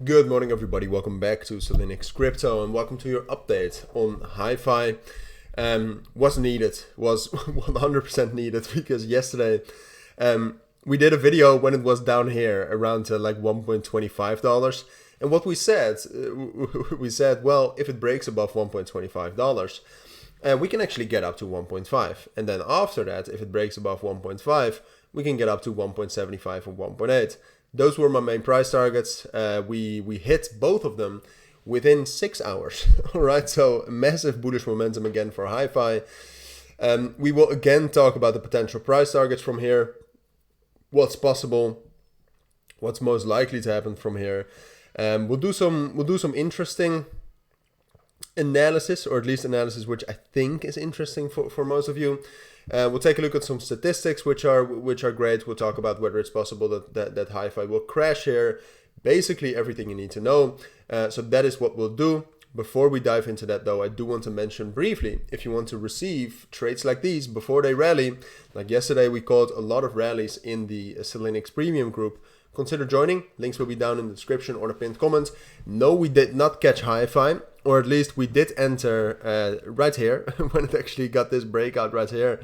Good morning, everybody. Welcome back to Cilinix Crypto and welcome to your update on Hifi. Was needed, was 100% needed because yesterday we did a video when it was down here around like $1.25. And what we said, well, if it breaks above $1.25, we can actually get up to 1.5. And then after that, if it breaks above 1.5, we can get up to 1.75 or 1.8. Those were my main price targets. We hit both of them within 6 hours. All right, so massive bullish momentum again for Hifi. We will again talk about the potential price targets from here, what's possible, what's most likely to happen from here. We'll do some interesting analysis, or at least analysis which I think is interesting for most of you. We'll take a look at some statistics which are great. We'll talk about whether it's possible that Hifi will crash here. Basically everything you need to know. So that is what we'll do. Before we dive into that though, I do want to mention briefly, if you want to receive trades like these before they rally, like yesterday we called a lot of rallies in the Cilinix Premium group, consider joining. Links will be down in the description or the pinned comment. No, we did not catch Hifi, or at least we did enter right here when it actually got this breakout right here.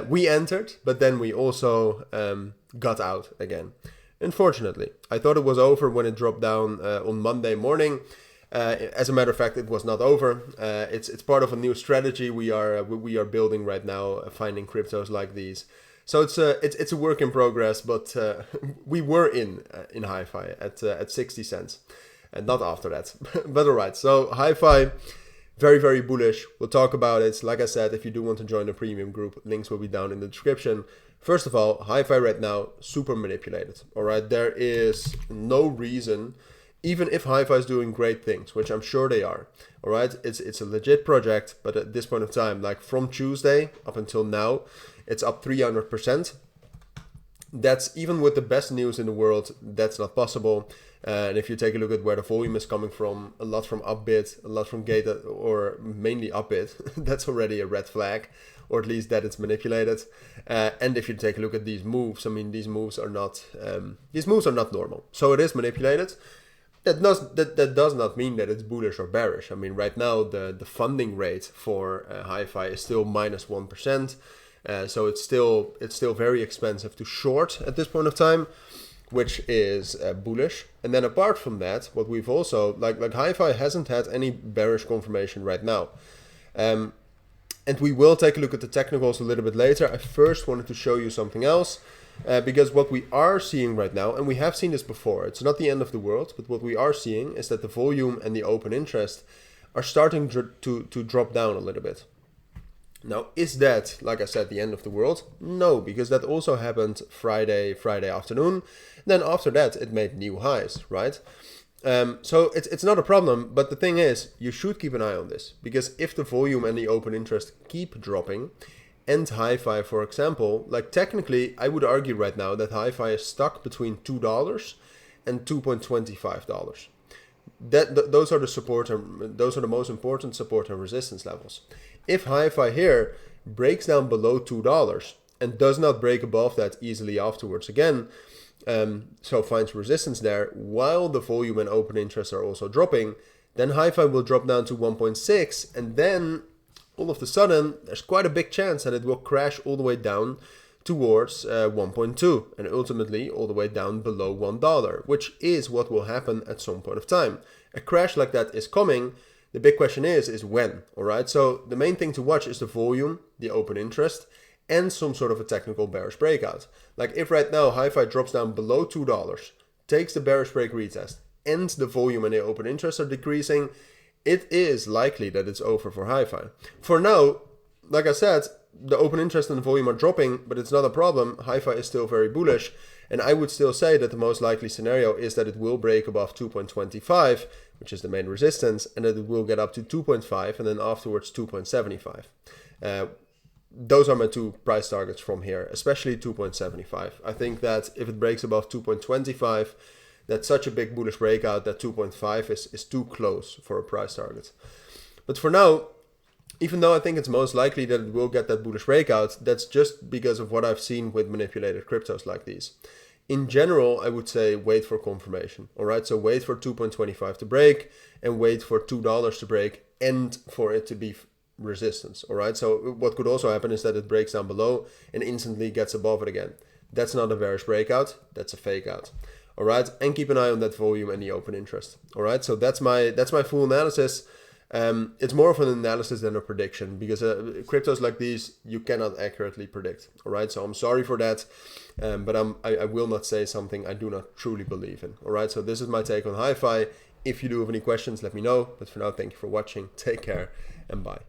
We entered, but then we also got out again. Unfortunately, I thought it was over when it dropped down on Monday morning. As a matter of fact, it was not over. It's part of a new strategy we are building right now, finding cryptos like these. So it's a work in progress, but we were in Hifi at 60 cents, and not after that. But all right, so Hifi, very, very bullish. We'll talk about it. Like I said, if you do want to join the premium group, links will be down in the description. First of all, Hifi right now, super manipulated. All right, there is no reason, even if Hifi is doing great things, which I'm sure they are. All right, it's a legit project, but at this point of time, like from Tuesday up until now, it's up 300%. That's even with the best news in the world, that's not possible. And if you take a look at where the volume is coming from, a lot from Upbit, a lot from Gate, or mainly Upbit, that's already a red flag, or at least that it's manipulated. And if you take a look at these moves, I mean, these moves are not normal. So it is manipulated. That does not mean that it's bullish or bearish. I mean, right now the funding rate for Hifi is still minus 1%. So it's still very expensive to short at this point of time, which is bullish. And then apart from that, what we've also, like Hifi hasn't had any bearish confirmation right now. And we will take a look at the technicals a little bit later. I first wanted to show you something else. Because what we are seeing right now, and we have seen this before, it's not the end of the world, but what we are seeing is that the volume and the open interest are starting to drop down a little bit. Now, is that, like I said, the end of the world? No, because that also happened Friday afternoon. Then after that, it made new highs, right? So it's not a problem, but the thing is, you should keep an eye on this, because if the volume and the open interest keep dropping, and Hifi, for example, like technically, I would argue right now that Hifi is stuck between $2 and $2.25. Those are the most important support and resistance levels. If Hifi here breaks down below $2 and does not break above that easily afterwards again, so finds resistance there while the volume and open interest are also dropping, then Hifi will drop down to 1.6, and then all of a sudden, there's quite a big chance that it will crash all the way down towards 1.2 and ultimately all the way down below $1, which is what will happen at some point of time. A crash like that is coming. The big question is when, all right? So the main thing to watch is the volume, the open interest, and some sort of a technical bearish breakout. Like if right now Hifi drops down below $2, takes the bearish break retest, and the volume and the open interest are decreasing, it is likely that it's over for Hifi. For now, like I said, the open interest and the volume are dropping, but it's not a problem. Hifi is still very bullish, and I would still say that the most likely scenario is that it will break above 2.25, which is the main resistance, and that it will get up to 2.5 and then afterwards 2.75. Those are my two price targets from here, especially 2.75. I think that if it breaks above 2.25, that's such a big bullish breakout that 2.5 is too close for a price target. But for now, even though I think it's most likely that it will get that bullish breakout, that's just because of what I've seen with manipulated cryptos like these. In general, I would say wait for confirmation. All right, so wait for 2.25 to break and wait for $2 to break and for it to be resistance. All right, so what could also happen is that it breaks down below and instantly gets above it again. That's not a bearish breakout, that's a fake out. All right, and keep an eye on that volume and the open interest. All right, so that's my full analysis. It's more of an analysis than a prediction, because cryptos like these you cannot accurately predict. All right, so I'm sorry for that, but I will not say something I do not truly believe in. All right, so this is my take on Hifi. If you do have any questions, let me know. But for now, thank you for watching. Take care and bye.